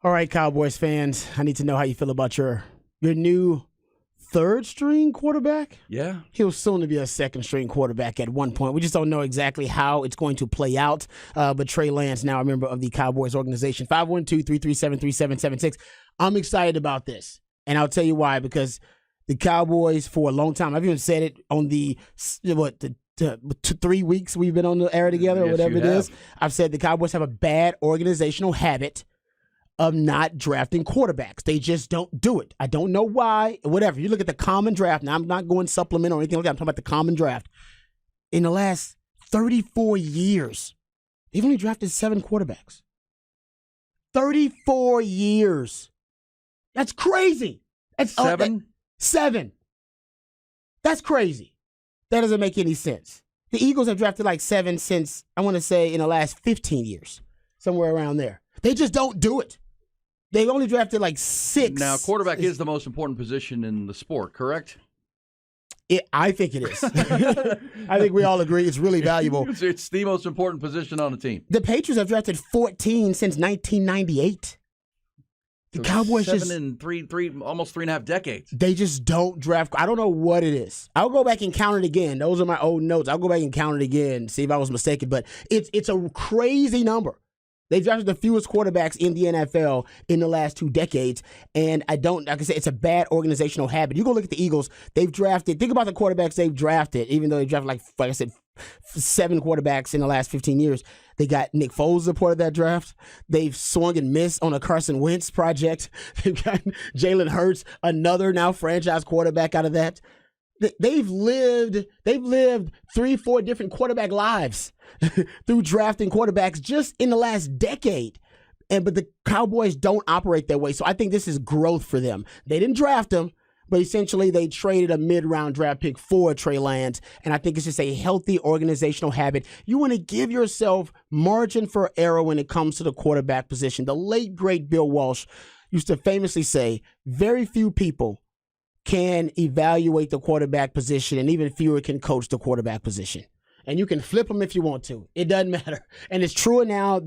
All right, Cowboys fans, I need to know how you feel about your new third-string quarterback. Yeah. He was soon to be a second-string quarterback at one point. We just don't know exactly how it's going to play out. But Trey Lance, now a member of the Cowboys organization, 512-337-3776. I'm excited about this, and I'll tell you why. Because the Cowboys, for a long time, I've even said it on the 3 weeks we've been on the air together, or whatever it is. I've said the Cowboys have a bad organizational habit of not drafting quarterbacks. They just don't do it. I don't know why, whatever. You look at the common draft. Now, I'm not going supplement or anything like that. I'm talking about the common draft. In the last 34 years, they've only drafted 7 quarterbacks. 34 years. That's crazy. That's 7? 7. That's crazy. That doesn't make any sense. The Eagles have drafted like 7 since, I want to say, in the last 15 years. Somewhere around there. They just don't do it. They only drafted like 6. Now, quarterback is the most important position in the sport, correct? I think it is. I think we all agree it's really valuable. It's the most important position on the team. The Patriots have drafted 14 since 1998. The Cowboys 7 and 3, almost 3.5 decades. They just don't draft. I don't know what it is. I'll go back and count it again. Those are my old notes. I'll go back and count it again, see if I was mistaken. But it's a crazy number. They've drafted the fewest quarterbacks in the NFL in the last 2 decades, and like I said, it's a bad organizational habit. You go look at the Eagles, they've drafted, think about the quarterbacks they've drafted, even though they've drafted, like I said, 7 quarterbacks in the last 15 years. They got Nick Foles a part of that draft. They've swung and missed on a Carson Wentz project. They've got Jalen Hurts, another now franchise quarterback out of that. They've lived 3-4 different quarterback lives through drafting quarterbacks just in the last decade. But the Cowboys don't operate that way. So I think this is growth for them. They didn't draft him, but essentially they traded a mid-round draft pick for Trey Lance. And I think it's just a healthy organizational habit. You want to give yourself margin for error when it comes to the quarterback position. The late, great Bill Walsh used to famously say, very few people can evaluate the quarterback position, and even fewer can coach the quarterback position. And you can flip them if you want to. It doesn't matter. And it's truer now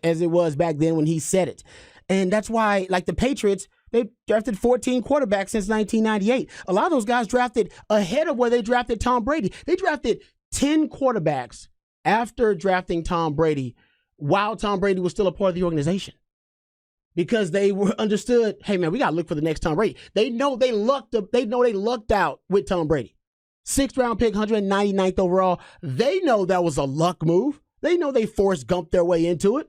as it was back then when he said it. And that's why, like the Patriots, they drafted 14 quarterbacks since 1998. A lot of those guys drafted ahead of where they drafted Tom Brady. They drafted 10 quarterbacks after drafting Tom Brady while Tom Brady was still a part of the organization. Because they were understood, hey man, we gotta look for the next Tom Brady. They know they lucked out with Tom Brady. 6th round pick, 199th overall. They know that was a luck move. They know they Forrest Gumped their way into it.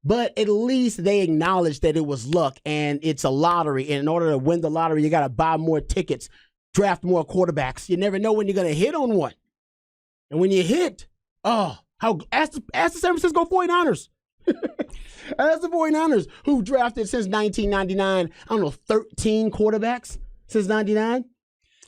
But at least they acknowledged that it was luck and it's a lottery. And in order to win the lottery, you gotta buy more tickets, draft more quarterbacks. You never know when you're gonna hit on one. And when you hit, ask the San Francisco 49ers. That's the 49ers who drafted since 1999, 13 quarterbacks since 99.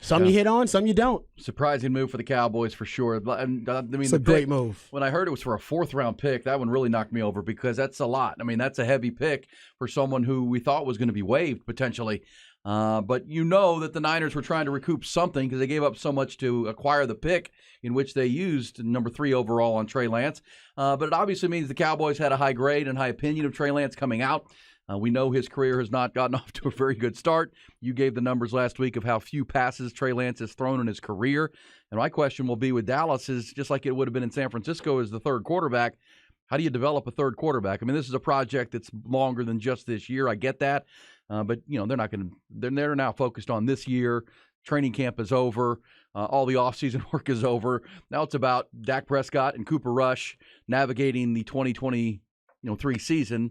Some you hit on, some you don't. Surprising move for the Cowboys for sure. I mean, it's a great move. When I heard it was for a 4th-round pick, that one really knocked me over because that's a lot. I mean, that's a heavy pick for someone who we thought was going to be waived potentially. But you know that the Niners were trying to recoup something because they gave up so much to acquire the pick in which they used number 3 overall on Trey Lance. But it obviously means the Cowboys had a high grade and high opinion of Trey Lance coming out. We know his career has not gotten off to a very good start. You gave the numbers last week of how few passes Trey Lance has thrown in his career. And my question will be with Dallas is just like it would have been in San Francisco as the 3rd quarterback. How do you develop a 3rd quarterback? I mean, this is a project that's longer than just this year. I get that. But, you know, they're now focused on this year. Training camp is over. All the offseason work is over. Now it's about Dak Prescott and Cooper Rush navigating the 2023 season,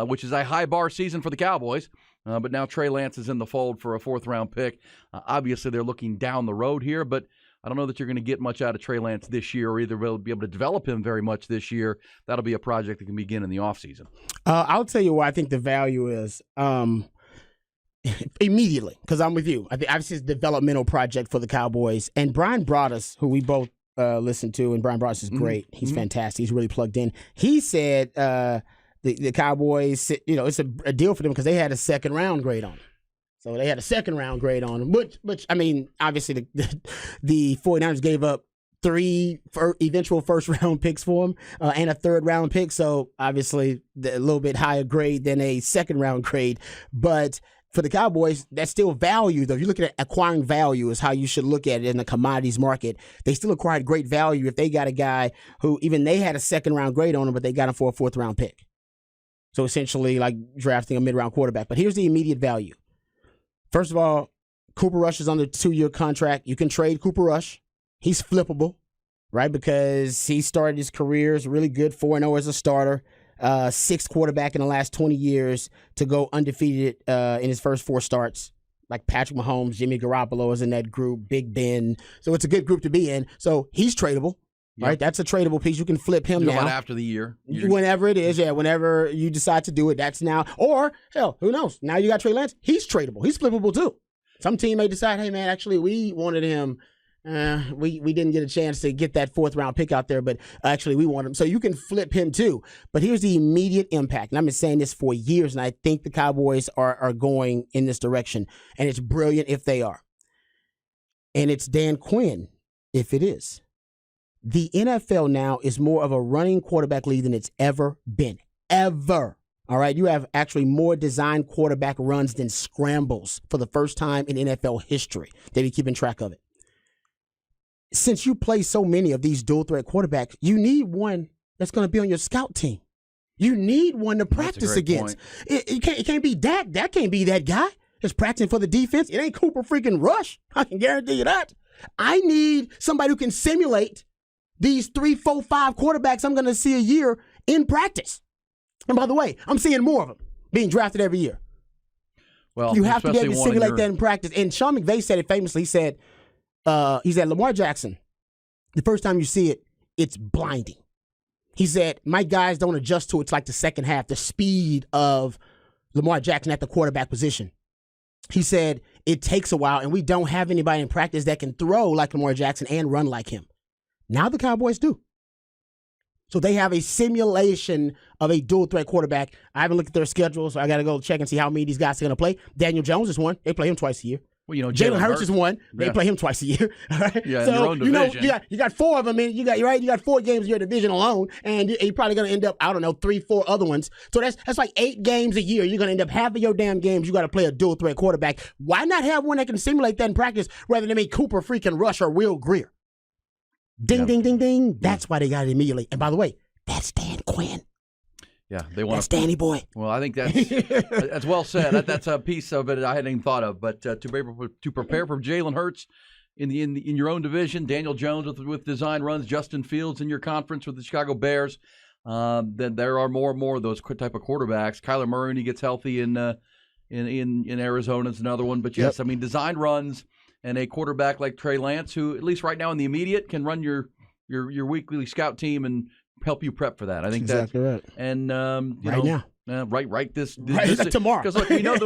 which is a high bar season for the Cowboys. But now Trey Lance is in the fold for a 4th-round pick. Obviously, they're looking down the road here, but I don't know that you're going to get much out of Trey Lance this year or either will be able to develop him very much this year. That'll be a project that can begin in the offseason. I'll tell you what I think the value is. Immediately, because I'm with you. I think obviously it's a developmental project for the Cowboys. And Brian Broaddus, who we both listen to, and Brian Broaddus is great. He's fantastic. He's really plugged in. He said the Cowboys, you know, it's a deal for them because they had a 2nd-round grade on him. So they had a 2nd-round grade on him, which I mean, obviously the 49ers gave up 3 eventual first-round picks for him and a third-round pick. So obviously a little bit higher grade than a second-round grade. But for the Cowboys, that's still value, though. If you look at acquiring value is how you should look at it in the commodities market. They still acquired great value if they got a guy who even they had a second-round grade on him, but they got him for a fourth-round pick. So essentially like drafting a mid-round quarterback. But here's the immediate value. First of all, Cooper Rush is under a 2-year contract. You can trade Cooper Rush. He's flippable, right? Because he started his career as really good 4-0 as a starter. Sixth quarterback in the last 20 years to go undefeated in his first 4 starts. Like Patrick Mahomes, Jimmy Garoppolo is in that group, Big Ben. So it's a good group to be in. So he's tradable, right? That's a tradable piece. You can flip him now. After the year. Whenever it is, whenever you decide to do it, that's now. Or, hell, who knows? Now you got Trey Lance. He's tradable. He's flippable too. Some team may decide, hey, man, actually, we wanted him. We didn't get a chance to get that 4th-round pick out there, but actually we want him. So you can flip him too. But here's the immediate impact. And I've been saying this for years, and I think the Cowboys are going in this direction. And it's brilliant if they are. And it's Dan Quinn if it is. The NFL now is more of a running quarterback league than it's ever been. Ever. All right, you have actually more designed quarterback runs than scrambles for the first time in NFL history. They've been keeping track of it. Since you play so many of these dual-threat quarterbacks, you need one that's going to be on your scout team. You need one to practice against. It can't be Dak. Dak can't be that guy that's practicing for the defense. It ain't Cooper freaking Rush. I can guarantee you that. I need somebody who can simulate these 3, 4, 5 quarterbacks I'm going to see a year in practice. And by the way, I'm seeing more of them being drafted every year. Well, you have to be able to simulate that in practice. And Sean McVay said it famously. He said, Lamar Jackson, the first time you see it, it's blinding. He said, my guys don't adjust to it. It's like the second half, the speed of Lamar Jackson at the quarterback position. He said, it takes a while, and we don't have anybody in practice that can throw like Lamar Jackson and run like him. Now the Cowboys do. So they have a simulation of a dual-threat quarterback. I haven't looked at their schedule, so I got to go check and see how many of these guys are going to play. Daniel Jones is one. They play him twice a year. Well, Jalen Hurts is one. They play him twice a year. All right? Yeah, so in your own division. You got 4 of them. You got 4 games in your division alone, and you're probably going to end up, 3, 4 other ones. So that's like 8 games a year. You're going to end up half of your damn games. You got to play a dual threat quarterback. Why not have one that can simulate that in practice rather than make Cooper freaking Rush or Will Greer? Ding, ding, ding, ding. That's why they got it immediately. And by the way, that's Dan Quinn. Yeah, they want. That's Danny Boy. Well, I think that's well said. That's a piece of it I hadn't even thought of. But to prepare for Jalen Hurts in your own division, Daniel Jones with design runs, Justin Fields in your conference with the Chicago Bears. Then there are more and more of those type of quarterbacks. Kyler Murray, when he gets healthy in Arizona, is another one. But yes, I mean design runs and a quarterback like Trey Lance, who at least right now in the immediate can run your weekly scout team and help you prep for that. I think exactly right. And now. Right this tomorrow. Because look, we know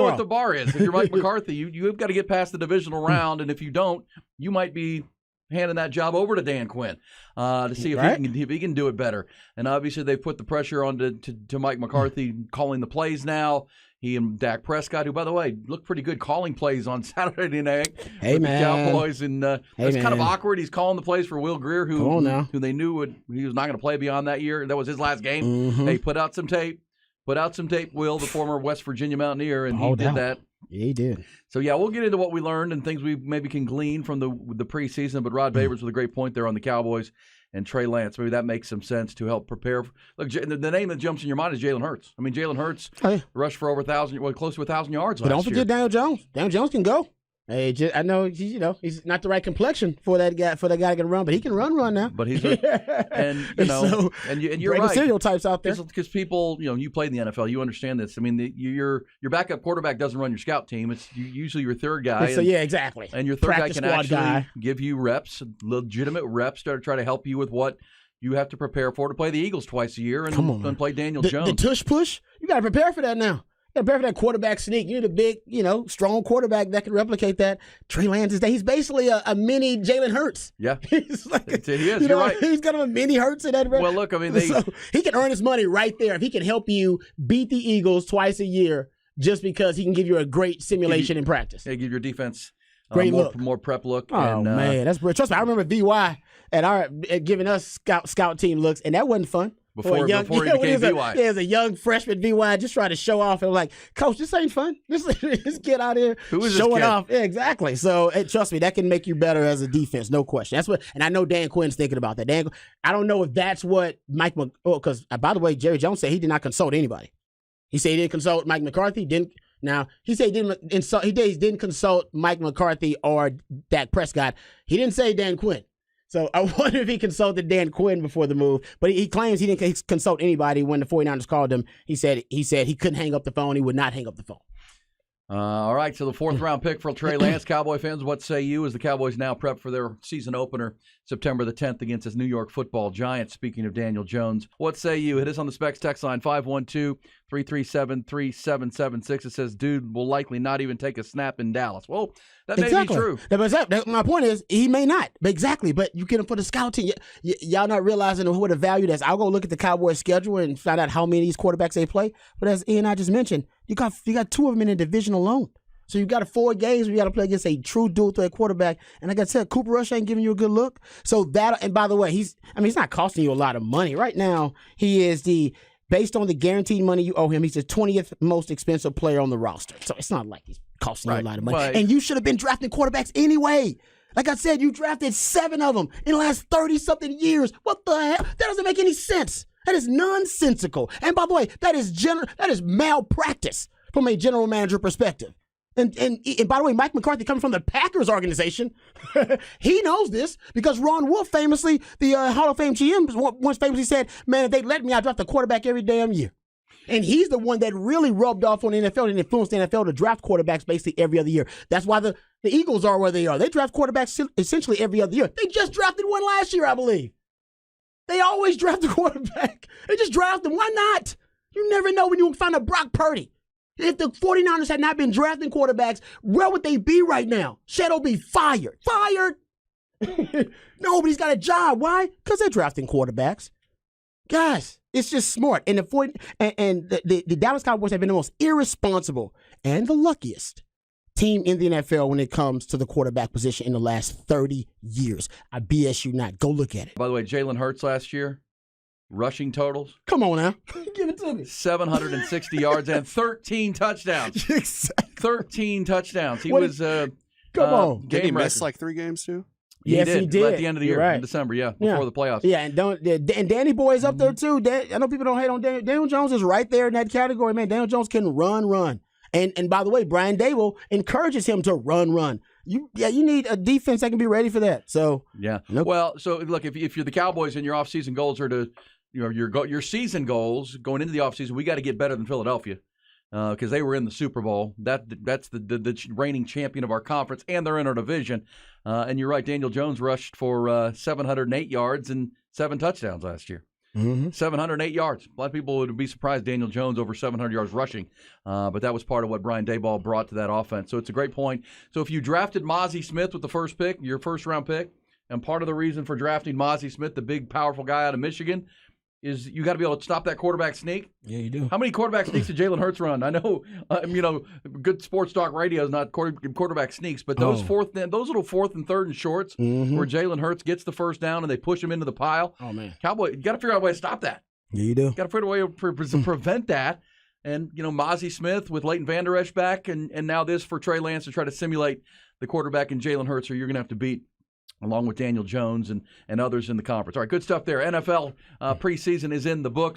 what the bar is. If you're Mike McCarthy, you've got to get past the divisional round, and if you don't, you might be handing that job over to Dan Quinn to see if he can do it better. And obviously, they've put the pressure on to Mike McCarthy calling the plays now. He and Dak Prescott, who, by the way, looked pretty good calling plays on Saturday night with the Cowboys. And it's kind of awkward. He's calling the plays for Will Greer, who they knew he was not going to play beyond that year. That was his last game. Mm-hmm. Hey, put out some tape. Will, the former West Virginia Mountaineer, and he did that. Yeah, he did. So, yeah, we'll get into what we learned and things we maybe can glean from the preseason. But Rod Babers with a great point there on the Cowboys and Trey Lance. Maybe that makes some sense to help prepare. Look, the name that jumps in your mind is Jalen Hurts. I mean, Jalen Hurts rushed for over 1,000, close to 1,000 yards last year. But don't forget Daniel Jones. Daniel Jones can go. Hey, I know he's not the right complexion for that guy to can run, but he can run now. But he's and you're right. Stereotypes out there because people you played in the NFL, you understand this. I mean, your backup quarterback doesn't run your scout team. It's usually your third guy. So exactly. And your third guy can actually give you reps, legitimate reps, to try to help you with what you have to prepare for to play the Eagles twice a year and play Daniel Jones. The tush push, you got to prepare for that now. You got to prepare for that quarterback sneak. You need a big, strong quarterback that can replicate that. Trey Lance he's basically a mini Jalen Hurts. Yeah. He's like he is. You're right. He's kind of a mini Hurts in that. Well, look, I mean, so he can earn his money right there if he can help you beat the Eagles twice a year just because he can give you a great simulation in practice. Yeah, give your defense Great look. More prep look. Oh, man. That's brilliant. Trust me, I remember VY at giving us scout team looks, and that wasn't fun. Before he became VY. As a young freshman VY, just trying to show off. And I'm like, Coach, this ain't fun. This kid out here showing off. Yeah, exactly. So trust me, that can make you better as a defense, no question. And I know Dan Quinn's thinking about that. I don't know if that's what because by the way, Jerry Jones said he did not consult anybody. He said he didn't consult Mike McCarthy. Now, he said he didn't consult Mike McCarthy or Dak Prescott. He didn't say Dan Quinn. So I wonder if he consulted Dan Quinn before the move. But he claims he didn't consult anybody when the 49ers called him. He said he couldn't hang up the phone. He would not hang up the phone. All right, so the fourth-round pick for Trey Lance. Cowboy fans, what say you as the Cowboys now prep for their season opener September the 10th against his New York football Giants? Speaking of Daniel Jones, what say you? Hit us on the Specs text line, 512-337-3776. It says, dude will likely not even take a snap in Dallas. Well, that may be true. My point is, he may not. Exactly, but you get him for the scout team. Y'all not realizing what a value that's. I'll go look at the Cowboys schedule and find out how many of these quarterbacks they play. But as Ian and I just mentioned, you got two of them in the division alone. So you got 4 games where you got to play against a true dual threat quarterback. And like I said, Cooper Rush ain't giving you a good look. So and by the way, he's not costing you a lot of money. Right now, he is based on the guaranteed money you owe him, he's the 20th most expensive player on the roster. So it's not like he's costing you a lot of money. Right. And you should have been drafting quarterbacks anyway. Like I said, you drafted 7 of them in the last 30-something years. What the hell? That doesn't make any sense. That is nonsensical. And by the way, that is malpractice from a general manager perspective. And by the way, Mike McCarthy coming from the Packers organization, he knows this because Ron Wolf famously, the Hall of Fame GM, once famously said, man, if they let me, I draft a quarterback every damn year. And he's the one that really rubbed off on the NFL and influenced the NFL to draft quarterbacks basically every other year. That's why the Eagles are where they are. They draft quarterbacks essentially every other year. They just drafted one last year, I believe. They always draft a quarterback. They just draft them. Why not? You never know when you find a Brock Purdy. If the 49ers had not been drafting quarterbacks, where would they be right now? Shadow be fired. Fired? Nobody's got a job. Why? Because they're drafting quarterbacks. Guys, it's just smart. And the Dallas Cowboys have been the most irresponsible and the luckiest team in the NFL when it comes to the quarterback position in the last 30 years. I BS you not. Go look at it. By the way, Jalen Hurts last year, rushing totals. Come on now. Give it to me. 760 yards and 13 touchdowns. Exactly. 13 touchdowns. He was come on. Did he miss like 3 games too? Yes, he did. At the end of the year, in December, before the playoffs. Yeah, and Danny Boy's up there too. I know people don't hate on Daniel. Daniel Jones is right there in that category, man. Daniel Jones can run. And by the way, Brian Dable encourages him to run. You need a defense that can be ready for that. So Well, so look, if you're the Cowboys and your offseason goals are to, your season goals going into the offseason, we got to get better than Philadelphia. Because they were in the Super Bowl. That's the reigning champion of our conference, and they're in our division. And you're right, Daniel Jones rushed for 708 yards and 7 touchdowns last year. Mm-hmm. 708 yards. A lot of people would be surprised Daniel Jones over 700 yards rushing. But that was part of what Brian Daboll brought to that offense. So it's a great point. So if you drafted Mozzie Smith with the first pick, your first-round pick, and part of the reason for drafting Mozzie Smith, the big, powerful guy out of Michigan, is you got to be able to stop that quarterback sneak. Yeah, you do. How many quarterback sneaks did Jalen Hurts run? I know, good sports talk radio is not quarterback sneaks, but those little 4th and 3rd and shorts where Jalen Hurts gets the first down and they push him into the pile. Oh man, Cowboy, you got to figure out a way to stop that. Yeah, you do. Got to figure out a way to prevent that. And Mozzie Smith with Leighton Vander Esch back, and now this for Trey Lance to try to simulate the quarterback in Jalen Hurts, or you're going to have to beat, along with Daniel Jones and others in the conference. All right, good stuff there. NFL preseason is in the books.